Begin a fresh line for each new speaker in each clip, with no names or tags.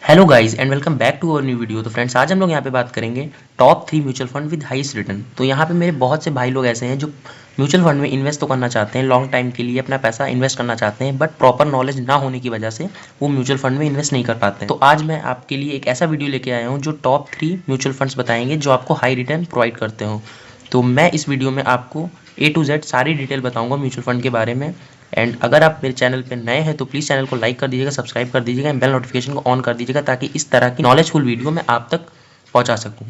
Hello guys and welcome back to our new video. तो friends, आज हम लोग यहाँ पे बात करेंगे top 3 mutual fund with highest return. तो यहाँ पे मेरे बहुत से भाई लोग ऐसे हैं जो म्यूचुअल फंड में इन्वेस्ट तो करना चाहते हैं, लॉन्ग टाइम के लिए अपना पैसा इन्वेस्ट करना चाहते हैं, बट प्रॉपर नॉलेज ना होने की वजह से वो म्यूचुअल फंड में इन्वेस्ट नहीं कर पाते हैं। तो आज मैं आपके लिए एक ऐसा वीडियो लेके आया हूँ जो टॉप 3 म्यूचुअल फंड्स बताएंगे जो आपको हाई रिटर्न प्रोवाइड करते हो। तो मैं इस वीडियो में आपको A to Z सारी डिटेल बताऊंगा म्यूचुअल फंड के बारे में। एंड अगर आप मेरे चैनल पे नए हैं तो प्लीज़ चैनल को लाइक कर दीजिएगा, सब्सक्राइब कर दीजिएगा, बेल नोटिफिकेशन को ऑन कर दीजिएगा ताकि इस तरह की नॉलेजफुल वीडियो मैं आप तक पहुंचा सकूं।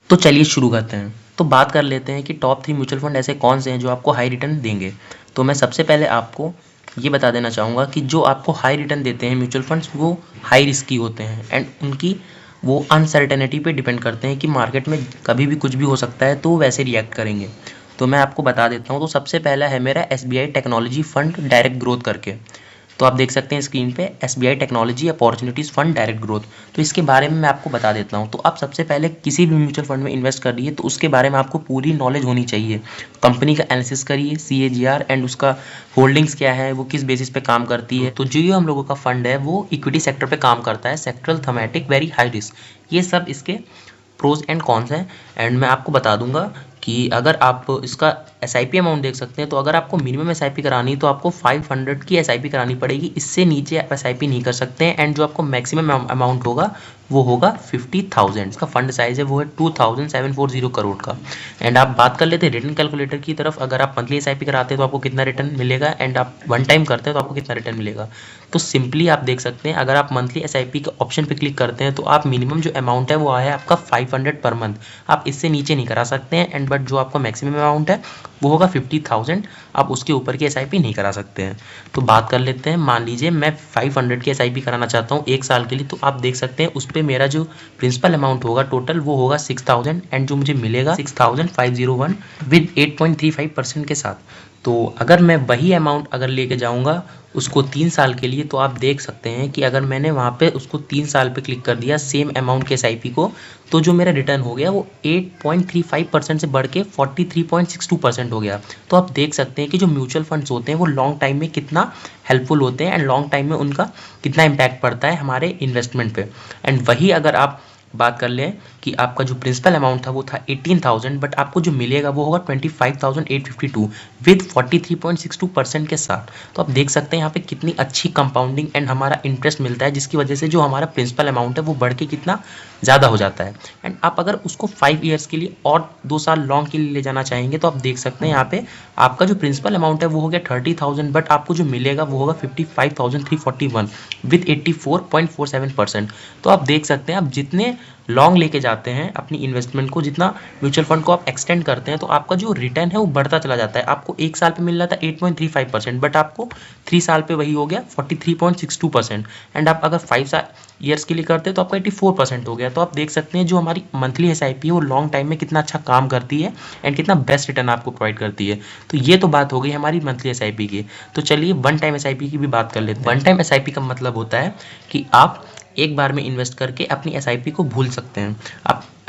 तो चलिए शुरू करते हैं। तो बात कर लेते हैं कि टॉप 3 म्यूचुअल फंड ऐसे कौन से हैं जो आपको हाई रिटर्न देंगे। तो मैं सबसे पहले आपको ये बता देना चाहूँगा कि जो आपको हाई रिटर्न देते हैं म्यूचुअल फंड्स वो हाई रिस्की होते हैं एंड उनकी वो अनसर्टेनिटी पे डिपेंड करते हैं कि मार्केट में कभी भी कुछ भी हो सकता है तो वो वैसे रिएक्ट करेंगे। तो मैं आपको बता देता हूँ। तो सबसे पहला है मेरा SBI technology fund direct growth करके। तो आप देख सकते हैं स्क्रीन पे SBI technology opportunities fund direct growth. तो इसके बारे में मैं आपको बता देता हूँ। तो आप सबसे पहले किसी भी म्यूचुअल फंड में इन्वेस्ट कर रही है तो उसके बारे में आपको पूरी नॉलेज होनी चाहिए। कंपनी का एनालिसिस करिए, CAGR एंड उसका होल्डिंग्स क्या है, वो किस बेसिस पे काम करती है। तो जो ये हम लोगों का फंड है वो इक्विटी सेक्टर पे काम करता है, sectoral, thematic, very high risk, ये सब इसके प्रोज एंड कॉन्स हैं। एंड मैं आपको बता दूंगा कि अगर आप इसका SIP अमाउंट देख सकते हैं तो अगर आपको मिनिमम SIP करानी है तो आपको 500 की SIP करानी पड़ेगी, इससे नीचे आप SIP नहीं कर सकते हैं। एंड जो आपको मैक्सिमम अमाउंट होगा वो होगा 50,000। इसका फंड साइज है वो है 2,740 करोड़ का। एंड आप बात कर लेते हैं रिटर्न कैलकुलेटर की तरफ। अगर आप मंथली SIP कराते हैं तो आपको कितना रिटर्न मिलेगा एंड आप वन टाइम करते हैं तो आपको कितना रिटर्न मिलेगा। तो सिंपली आप देख सकते हैं अगर आप मंथली SIP के ऑप्शन पे क्लिक करते हैं तो आप मिनिमम जो अमाउंट है वो आया आपका 500 पर मंथ, आप इससे नीचे नहीं करा सकते हैं। एंड बट जो आपका मैक्सिमम अमाउंट है वो होगा 50,000, आप उसके ऊपर की SIP नहीं करा सकते हैं। तो बात कर लेते हैं, मान लीजिए मैं 500 की SIP कराना चाहता हूँ 1 साल के लिए, तो आप देख सकते हैं उस पर मेरा जो प्रिंसिपल अमाउंट होगा टोटल वो होगा 6,000 एंड जो मुझे मिलेगा 6,501 विद 8.35% के साथ। तो अगर मैं वही अमाउंट अगर लेके जाऊंगा उसको 3 साल के लिए तो आप देख सकते हैं कि अगर मैंने वहाँ पे उसको 3 साल पे क्लिक कर दिया सेम अमाउंट के SIP को, तो जो मेरा रिटर्न हो गया वो 8.35% से बढ़ के 43.62% हो गया। तो आप देख सकते हैं कि जो म्यूचुअल फंड्स होते हैं वो लॉन्ग टाइम में कितना हेल्पफुल होते हैं एंड लॉन्ग टाइम में उनका कितना इम्पैक्ट पड़ता है हमारे इन्वेस्टमेंट पे। एंड वही अगर आप बात कर लें कि आपका जो प्रिंसिपल अमाउंट था वो था 18,000, बट आपको जो मिलेगा वो होगा 25,852 विद 43.62% के साथ। तो आप देख सकते हैं यहाँ पे कितनी अच्छी कंपाउंडिंग एंड हमारा इंटरेस्ट मिलता है, जिसकी वजह से जो हमारा प्रिंसिपल अमाउंट है वो बढ़ के कितना ज़्यादा हो जाता है। एंड आप अगर उसको 5 ईयर्स के लिए और 2 साल लॉन्ग के लिए ले जाना चाहेंगे तो आप देख सकते हैं यहाँ पे आपका जो प्रिंसिपल अमाउंट है वो हो गया 30,000, बट आपको जो मिलेगा वो होगा 55,341 विद 84.47%। तो आप देख सकते हैं आप जितने लॉन्ग लेके जाते हैं अपनी इन्वेस्टमेंट को, जितना म्यूचुअल फंड को आप एक्सटेंड करते हैं तो आपका जो रिटर्न है वो बढ़ता चला जाता है। आपको 1 साल पे मिल रहा था 8.35%, बट आपको 3 साल पे वही हो गया 43.62%। एंड आप अगर 5 ईयर्स के लिए करते हैं तो आपका 84% हो गया। तो आप देख सकते हैं जो हमारी मंथली SIP है वो लॉन्ग टाइम में कितना अच्छा काम करती है एंड कितना बेस्ट रिटर्न आपको प्रोवाइड करती है। तो ये तो बात हो गई हमारी मंथली SIP की। तो चलिए वन टाइम SIP की भी बात कर लेते हैं। वन टाइम SIP का मतलब होता है कि आप एक बार में इन्वेस्ट करके अपनी SIP को भूल सकते हैं।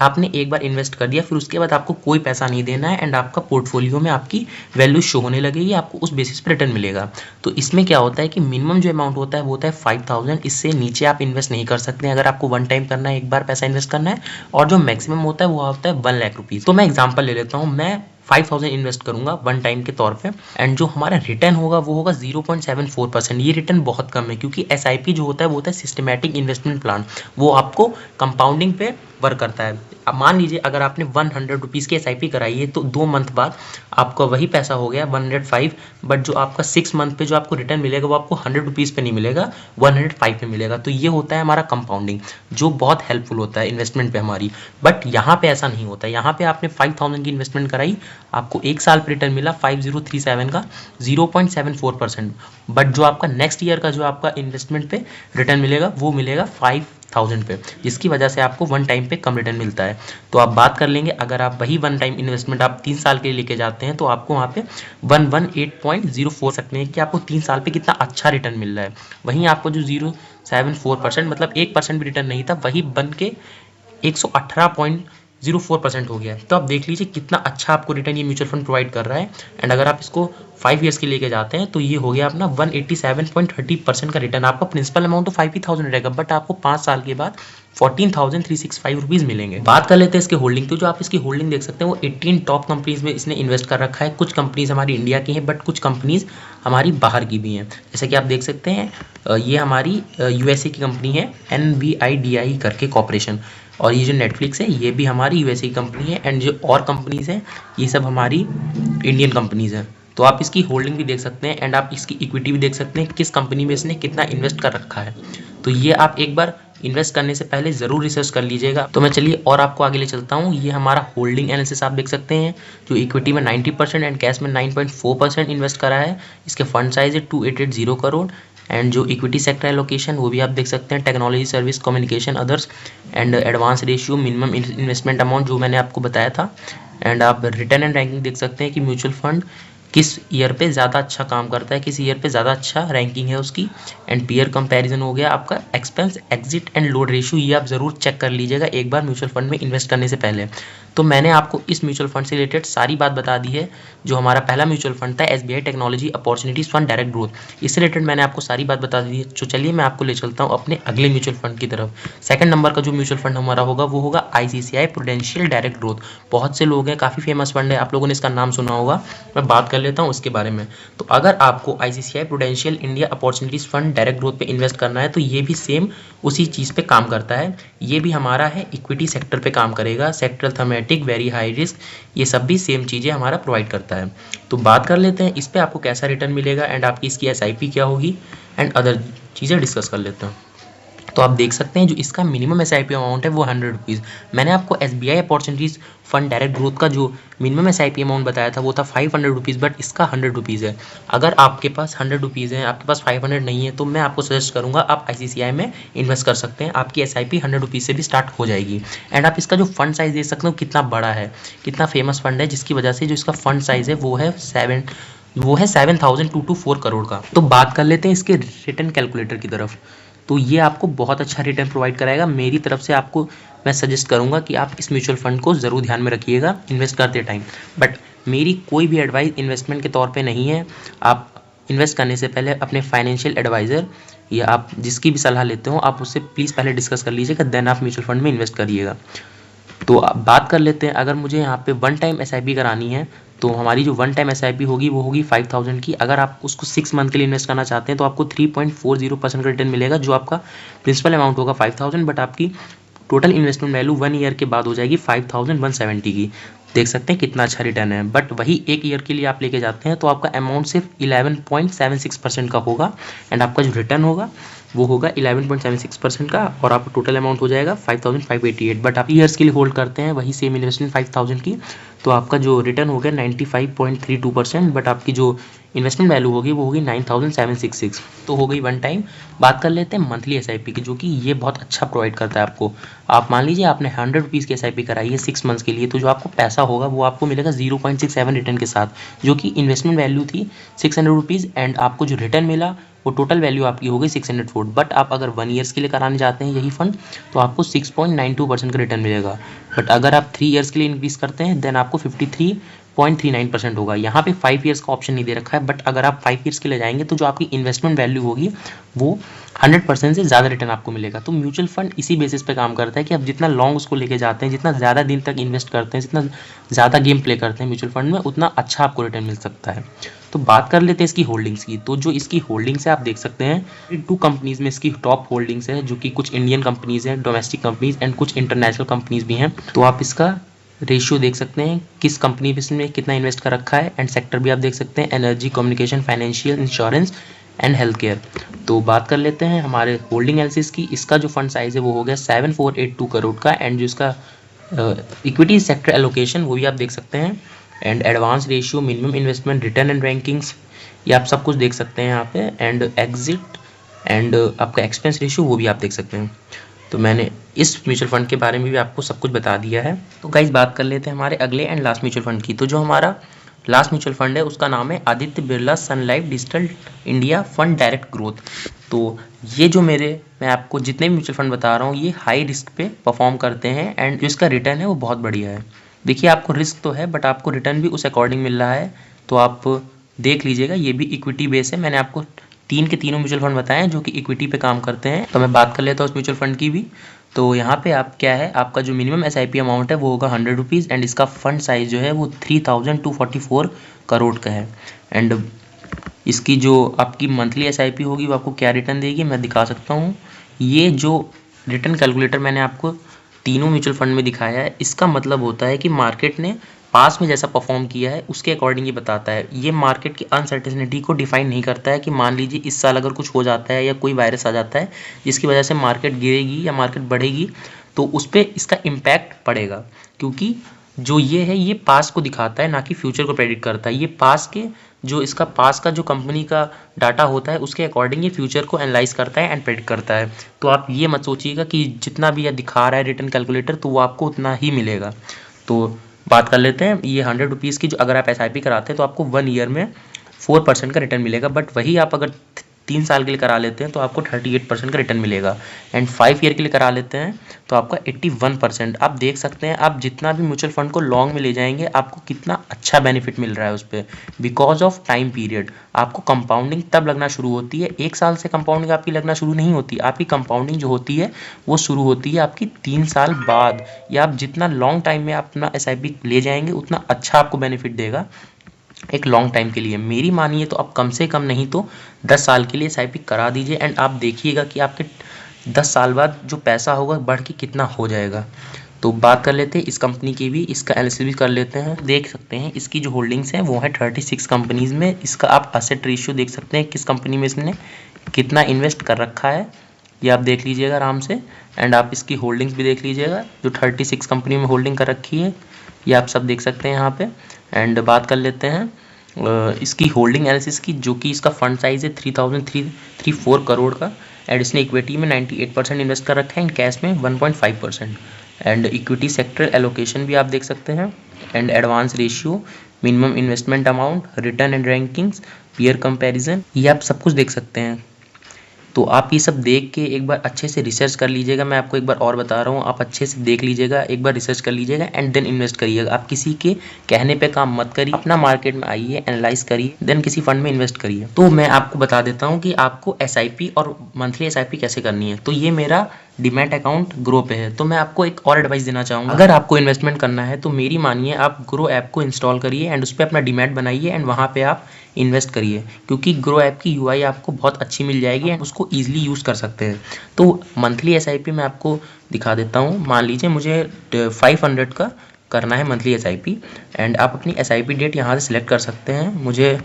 आपने एक बार इन्वेस्ट कर दिया, फिर उसके बाद आपको कोई पैसा नहीं देना है एंड आपका पोर्टफोलियो में आपकी वैल्यू शो होने लगेगी, आपको उस बेसिस पर रिटर्न मिलेगा। तो इसमें क्या होता है कि मिनिमम जो अमाउंट होता है वो होता है 5,000, इससे नीचे आप इन्वेस्ट नहीं कर सकते हैं अगर आपको वन टाइम करना है, एक बार पैसा इन्वेस्ट करना है। और जो मैक्सिमम होता है वो होता है 1 लाख रुपीज़। तो मैं एग्जाम्पल ले लेता हूँ, मैं 5,000 इन्वेस्ट करूंगा वन टाइम के तौर पे एंड जो हमारा रिटर्न होगा वो होगा 0.74%। ये रिटर्न बहुत कम है क्योंकि SIP जो होता है वो होता है सिस्टमेटिक इन्वेस्टमेंट प्लान, वो आपको कंपाउंडिंग पे वर्क करता है। अब मान लीजिए अगर आपने 100 रुपीज़ की SIP कराई है तो 2 मंथ बाद आपका वही पैसा हो गया 105, बट जो आपका 6 मंथ पे जो आपको रिटर्न मिलेगा वो आपको 100 रुपीज़ पे नहीं मिलेगा, 105 पे मिलेगा। तो ये होता है हमारा कंपाउंडिंग जो बहुत हेल्पफुल होता है इन्वेस्टमेंट पे हमारी। बट यहाँ पे ऐसा नहीं होता। यहाँ पे आपने 5,000 की इन्वेस्टमेंट कराई, आपको 1 साल पे रिटर्न मिला 5037 का 0.74%, बट जो आपका नेक्स्ट ईयर का जो आपका इन्वेस्टमेंट पे रिटर्न मिलेगा वो मिलेगा 5,000 पे, जिसकी वजह से आपको वन टाइम पे कम रिटर्न मिलता है। तो आप बात कर लेंगे अगर आप वही वन टाइम इन्वेस्टमेंट आप 3 साल के लिए लेके जाते हैं तो आपको वहाँ पे 118.04 सकते हैं कि आपको 3 साल पे कितना अच्छा रिटर्न मिल रहा है। वहीं आपको जो 0.74% मतलब 1% भी रिटर्न नहीं था, वही बन के 118.04 0.04% हो गया है। तो आप देख लीजिए कितना अच्छा आपको रिटर्न ये म्यूचुअल फंड प्रोवाइड कर रहा है। एंड अगर आप इसको 5 ईयर्स के लेके जाते हैं तो ये हो गया अपना 187.30% का रिटर्न। आपका प्रिंसिपल अमाउंट तो 5000 रहेगा, बट आपको 5 साल के बाद 14,365 रुपीज़ मिलेंगे। बात कर लेते हैं इसके होल्डिंग। तो जो आप इसकी होल्डिंग देख सकते हैं वो 18 टॉप कंपनीज में इसने इन्वेस्ट कर रखा है। कुछ कंपनीज हमारी इंडिया की हैं, बट कुछ कंपनीज हमारी बाहर की भी हैं। जैसे कि आप देख सकते हैं ये हमारी यूएसए की कंपनी है, NVIDIA करके कॉर्पोरेशन। और ये जो नेटफ्लिक्स है ये भी हमारी यूएसए की कंपनी है। एंड जो और कंपनीज हैं ये सब हमारी इंडियन कंपनीज हैं। तो आप इसकी होल्डिंग भी देख सकते हैं एंड आप इसकी इक्विटी भी देख सकते हैं, किस कंपनी में इसने कितना इन्वेस्ट कर रखा है। तो ये आप एक बार इन्वेस्ट करने से पहले ज़रूर रिसर्च कर लीजिएगा। तो मैं चलिए और आपको आगे ले चलता हूँ। ये हमारा होल्डिंग एनालिसिस आप देख सकते हैं, जो इक्विटी में 90% एंड कैश में 9.4% इन्वेस्ट करा है। इसके फंड साइज है 2880 करोड़। एंड जो इक्विटी सेक्टर एलोकेशन वो भी आप देख सकते हैं, technology, service, communication, others and advance ratio, minimum investment amount जो मैंने आपको बताया था। एंड आप रिटर्न एंड रैंकिंग देख सकते हैं कि म्यूचुअल फंड किस ईयर पे ज़्यादा अच्छा काम करता है, किस ईयर पे ज़्यादा अच्छा रैंकिंग है उसकी। एंड पीयर कंपैरिजन हो गया आपका, expense, exit and load ratio, ये आप ज़रूर चेक कर लीजिएगा एक बार म्यूचुअल फंड में इन्वेस्ट करने से पहले। तो मैंने आपको इस म्यूचुअल फंड से रिलेटेड सारी बात बता दी है। जो हमारा पहला म्यूचुअल फंड था SBI technology opportunities fund direct growth, इससे रिलेटेड मैंने आपको सारी बात बता दी है। तो चलिए मैं आपको ले चलता हूँ अपने अगले म्यूचुअल फंड की तरफ। सेकंड नंबर का जो म्यूचुअल फंड हमारा होगा वो होगा ICICI प्रूडेंशियल डायरेक्ट ग्रोथ। बहुत से लोग हैं, काफ़ी फेमस फंड है, आप लोगों ने इसका नाम सुना होगा। मैं बात कर लेता हूँ उसके बारे में। तो अगर आपको ICICI prudential India opportunities fund direct growth पे इन्वेस्ट करना है तो ये भी सेम उसी चीज़ पे काम करता है। ये भी हमारा है इक्विटी सेक्टर पे काम करेगा, sector thematic, very high risk, ये सब भी सेम चीज़ें हमारा प्रोवाइड करता है। तो बात कर लेते हैं इस पे आपको कैसा रिटर्न मिलेगा एंड आपकी इसकी SIP क्या होगी एंड अदर चीज़ें डिस्कस कर लेते हैं। तो आप देख सकते हैं जो इसका मिनिमम SIP अमाउंट है वो 100 रुपीज़। मैंने आपको SBI opportunities fund direct growth का जो मिनिमम SIP अमाउंट बताया था वो था 500 रुपीज़, बट इसका 100 रुपीज़ है। अगर आपके पास 100 रुपीज़ है, आपके पास 500 नहीं है, तो मैं आपको सजेस्ट करूँगा आप ICICI में इन्वेस्ट कर सकते हैं। आपकी SIP 100 रुपीज़ से भी स्टार्ट हो जाएगी। एंड आप इसका जो फंड साइज़ देख सकते हो कितना बड़ा है, कितना फेमस फंड है, जिसकी वजह से जो इसका फंड साइज़ है वो है 7,224 करोड़ का। तो बात कर लेते हैं इसके रिटर्न कैलकुलेटर की तरफ। तो ये आपको बहुत अच्छा रिटर्न प्रोवाइड कराएगा। मेरी तरफ से आपको मैं सजेस्ट करूंगा कि आप इस म्यूचुअल फंड को ज़रूर ध्यान में रखिएगा इन्वेस्ट करते टाइम। बट मेरी कोई भी एडवाइस इन्वेस्टमेंट के तौर पे नहीं है। आप इन्वेस्ट करने से पहले अपने फाइनेंशियल एडवाइज़र या आप जिसकी भी सलाह लेते हो आप उससे प्लीज़ पहले डिस्कस कर लीजिएगा, देन आप म्यूचुअल फंड में इन्वेस्ट करिएगा। तो बात कर लेते हैं, अगर मुझे यहाँ पे वन टाइम SIP करानी है तो हमारी जो वन टाइम SIP होगी वो होगी 5000 की। अगर आप उसको 6 मंथ के लिए इन्वेस्ट करना चाहते हैं तो आपको 3.40% का रिटर्न मिलेगा। जो आपका प्रिंसिपल अमाउंट होगा 5000, बट आपकी टोटल इन्वेस्टमेंट वैल्यू 1 ईयर के बाद हो जाएगी 5170 की। देख सकते हैं कितना अच्छा रिटर्न है। बट वही 1 ईयर के लिए आप लेके जाते हैं तो आपका अमाउंट सिर्फ 11.76% का होगा एंड आपका जो रिटर्न होगा वो होगा 11.76% का, और आपका टोटल अमाउंट हो जाएगा 5588। बट आप ईयर्स के लिए होल्ड करते हैं वही सेम इन्वेस्टमेंट 5000 की, तो आपका जो रिटर्न हो गया 95.32%, बट आपकी जो इन्वेस्टमेंट वैल्यू होगी वो होगी 9766। तो हो गई वन टाइम। बात कर लेते हैं मंथली SIP की, जो कि ये बहुत अच्छा प्रोवाइड करता है आपको। आप मान लीजिए आपने 100 रुपीज़ की SIP कराई है 6 मंथ्स के लिए, तो जो आपको पैसा होगा वो आपको मिलेगा 0.67 रिटर्न के साथ, जो कि इन्वेस्टमेंट वैल्यू थी 600 रुपीज़ एंड आपको जो रिटर्न मिला वो टोटल वैल्यू आपकी हो गई 604। बट आप अगर 1 ईयर्स के लिए कराने जाते हैं यही फंड तो आपको 6.92% का रिटर्न मिलेगा। बट अगर आप 3 ईयर्स के लिए इंक्रीज करते हैं देन आपको 53.39% होगा। यहाँ पे 5 ईयर्स का ऑप्शन नहीं दे रखा है, बट अगर आप 5 ईयर्स के लिए जाएंगे तो जो आपकी इन्वेस्टमेंट वैल्यू होगी वो 100% से ज़्यादा रिटर्न आपको मिलेगा। तो म्यूचुअल फंड इसी बेसिस पे काम करता है कि आप जितना लॉन्ग उसको लेके जाते हैं, जितना ज़्यादा दिन तक इन्वेस्ट करते हैं, जितना ज़्यादा गेम प्ले करते हैं म्यूचुअल फंड में, उतना अच्छा आपको रिटर्न मिल सकता है। तो बात कर लेते हैं इसकी होल्डिंग्स की। तो जो इसकी होल्डिंग्स है आप देख सकते हैं 2 कंपनीज में इसकी टॉप होल्डिंग्स है, जो कि कुछ इंडियन कंपनीज हैं, डोमेस्टिक कंपनीज एंड कुछ इंटरनेशनल कंपनीज भी हैं। तो आप इसका रेशियो देख सकते हैं किस कंपनी में कितना इन्वेस्ट कर रखा है एंड सेक्टर भी आप देख सकते हैं, energy, communication, financial, insurance and health care. तो बात कर लेते हैं हमारे होल्डिंग एनालिसिस की। इसका जो फंड साइज है वो हो गया 7482 करोड़ का एंड जो इसका इक्विटी सेक्टर एलोकेशन वो भी आप देख सकते हैं, and advance ratio, minimum investment, return and rankings, ये आप सब कुछ देख सकते हैं यहाँ पे, एंड एग्जिट एंड आपका एक्सपेंस रेशियो वो भी आप देख सकते हैं। तो मैंने इस म्यूचुअल फंड के बारे में भी आपको सब कुछ बता दिया है। तो गाइस बात कर लेते हैं हमारे अगले एंड लास्ट म्यूचुअल फंड की। तो जो हमारा लास्ट म्यूचुअल फंड है उसका नाम है Aditya Birla Sun Life digital India fund direct growth. तो ये जो मैं आपको जितने भी म्यूचुअल फंड बता रहा हूँ ये हाई रिस्क पे परफॉर्म करते हैं एंड जो इसका रिटर्न है वो बहुत बढ़िया है। देखिए आपको रिस्क तो है बट आपको रिटर्न भी उस अकॉर्डिंग मिल रहा है, तो आप देख लीजिएगा। ये भी इक्विटी बेस है, मैंने आपको तीन के तीनों म्यूचुअल फंड बताए हैं जो कि इक्विटी पे काम करते हैं। तो मैं बात कर लेता हूँ उस म्यूचुअल फंड की भी। तो यहाँ पे आप क्या है, आपका जो मिनिमम SIP अमाउंट है वो होगा 100 रुपीज़ एंड इसका फंड साइज जो है वो 3244 करोड़ का है। एंड इसकी जो आपकी मंथली SIP होगी वो आपको क्या रिटर्न देगी मैं दिखा सकता हूँ। ये जो रिटर्न कैलकुलेटर मैंने आपको तीनों म्यूचुअल फंड में दिखाया है, इसका मतलब होता है कि मार्केट ने पास में जैसा परफॉर्म किया है उसके अकॉर्डिंग ये बताता है। ये मार्केट की अनसर्टेनिटी को डिफाइन नहीं करता है कि मान लीजिए इस साल अगर कुछ हो जाता है या कोई वायरस आ जाता है जिसकी वजह से मार्केट गिरेगी या मार्केट बढ़ेगी तो उस पर इसका इम्पैक्ट पड़ेगा, क्योंकि जो ये है ये पास को दिखाता है ना कि फ्यूचर को प्रेडिक्ट करता है। ये पास के जो इसका पास का जो कंपनी का डाटा होता है उसके अकॉर्डिंग ये फ्यूचर को एनालाइज करता है एंड प्रेडिक्ट करता है। तो आप ये मत सोचिएगा कि जितना भी यह दिखा रहा है रिटर्न कैलकुलेटर तो वो आपको उतना ही मिलेगा। तो बात कर लेते हैं, ये 100 रुपीज़ की जो अगर आप SIP कराते हैं तो आपको 1 ईयर में 4% का रिटर्न मिलेगा, बट वही आप अगर 3 साल के लिए करा लेते हैं तो आपको 38% का रिटर्न मिलेगा एंड 5 ईयर के लिए करा लेते हैं तो आपका 81%। आप देख सकते हैं आप जितना भी म्यूचुअल फंड को लॉन्ग में ले जाएंगे आपको कितना अच्छा बेनिफिट मिल रहा है उस पर, बिकॉज ऑफ टाइम पीरियड। आपको कंपाउंडिंग तब लगना शुरू होती है, 1 साल से कंपाउंडिंग आपकी लगना शुरू नहीं होती, आपकी कंपाउंडिंग जो होती है वो शुरू होती है आपकी 3 साल बाद। या आप जितना लॉन्ग टाइम में अपना SIP ले जाएंगे उतना अच्छा आपको बेनिफिट देगा एक लॉन्ग टाइम के लिए। मेरी मानिए तो आप कम से कम नहीं तो 10 साल के लिए SIP करा दीजिए एंड आप देखिएगा कि आपके 10 साल बाद जो पैसा होगा बढ़ के कितना हो जाएगा। तो बात कर लेते हैं इस कंपनी की भी, इसका एनालिसिस भी कर लेते हैं। देख सकते हैं इसकी जो होल्डिंग्स हैं वो है 36 कंपनीज़ में। इसका आप असेट रेशियो देख सकते हैं किस कंपनी में इसने कितना इन्वेस्ट कर रखा है, ये आप देख लीजिएगा आराम से। एंड आप इसकी होल्डिंग्स भी देख लीजिएगा, जो 36 कंपनी में होल्डिंग कर रखी है ये आप सब देख सकते हैं यहाँ पे। एंड बात कर लेते हैं इसकी होल्डिंग एनालिसिस की, जो कि इसका फंड साइज है 3334 करोड़ का एंड इसने इक्विटी में 98% इन्वेस्ट कर रखा है एंड कैश में 1.5%। एंड इक्विटी सेक्टर एलोकेशन भी आप देख सकते हैं and advance ratio, minimum investment amount, return and rankings, peer comparison, ये आप सब कुछ देख सकते हैं। तो आप ये सब देख के एक बार अच्छे से रिसर्च कर लीजिएगा। मैं आपको एक बार और बता रहा हूँ, आप अच्छे से देख लीजिएगा, एक बार रिसर्च कर लीजिएगा एंड देन इन्वेस्ट करिएगा। आप किसी के कहने पे काम मत करिए, अपना मार्केट में आइए, एनालाइज करिए, देन किसी फंड में इन्वेस्ट करिए। तो मैं आपको बता देता हूँ कि आपको SIP और मंथली SIP कैसे करनी है। तो ये मेरा डीमैट अकाउंट ग्रो पे है, तो मैं आपको एक और एडवाइस देना चाहूँगा। अगर आपको इन्वेस्टमेंट करना है तो मेरी मानिए आप ग्रो ऐप को इंस्टॉल करिए एंड उस पर अपना डीमैट बनाइए एंड वहाँ पे आप इन्वेस्ट करिए, क्योंकि ग्रो ऐप की UI आपको बहुत अच्छी मिल जाएगी एंड उसको ईजिली यूज़ कर सकते हैं। तो मंथली SIP मैं आपको दिखा देता हूँ। मान लीजिए मुझे 500 का करना है मंथली SIP एंड आप अपनी SIP डेट यहाँ से सिलेक्ट कर सकते हैं। मुझे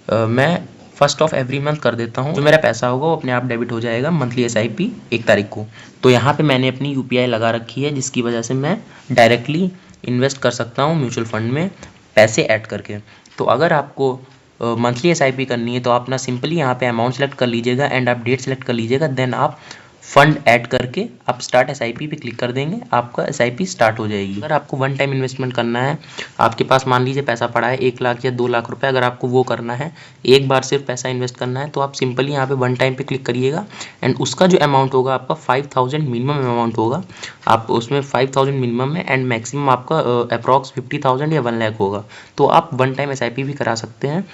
मैं 1st ऑफ एवरी मंथ कर देता हूँ, जो मेरा पैसा होगा वो अपने आप डेबिट हो जाएगा मंथली SIP 1 तारीख को। तो यहाँ पे मैंने अपनी UPI लगा रखी है जिसकी वजह से मैं डायरेक्टली इन्वेस्ट कर सकता हूँ म्यूचुअल फंड में पैसे ऐड करके। तो अगर आपको मंथली SIP करनी है तो आप ना सिंपली यहाँ पे अमाउंट सेलेक्ट कर लीजिएगा एंड आप डेट सेलेक्ट कर लीजिएगा, देन आप फंड ऐड करके आप स्टार्ट SIP पे क्लिक कर देंगे, आपका SIP स्टार्ट हो जाएगी। अगर आपको 1 टाइम इन्वेस्टमेंट करना है, आपके पास मान लीजिए पैसा पड़ा है 1 लाख या 2 लाख रुपए, अगर आपको वो करना है एक बार सिर्फ पैसा इन्वेस्ट करना है तो आप सिंपली यहाँ पे 1 टाइम पे क्लिक करिएगा एंड उसका जो अमाउंट होगा आपका 5000 मिनिमम अमाउंट होगा। आप उसमें 5000 मिनिमम है एंड मैक्सिमम आपका अप्रॉक्स 50,000 या 1 लाख होगा। तो आप 1 टाइम SIP भी करा सकते हैं,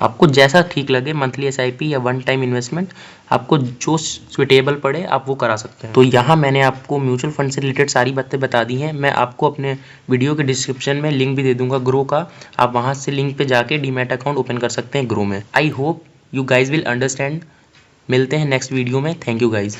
आपको जैसा ठीक लगे, मंथली SIP या 1 टाइम इन्वेस्टमेंट, आपको जो सुटेबल पड़े आप वो करा सकते हैं। तो यहाँ मैंने आपको म्यूचुअल फंड से रिलेटेड सारी बातें बता दी हैं। मैं आपको अपने वीडियो के डिस्क्रिप्शन में लिंक भी दे दूंगा ग्रो का, आप वहाँ से लिंक पे जाके डीमैट अकाउंट ओपन कर सकते हैं ग्रो में। I hope you guys will understand. मिलते हैं नेक्स्ट वीडियो में। Thank you guys.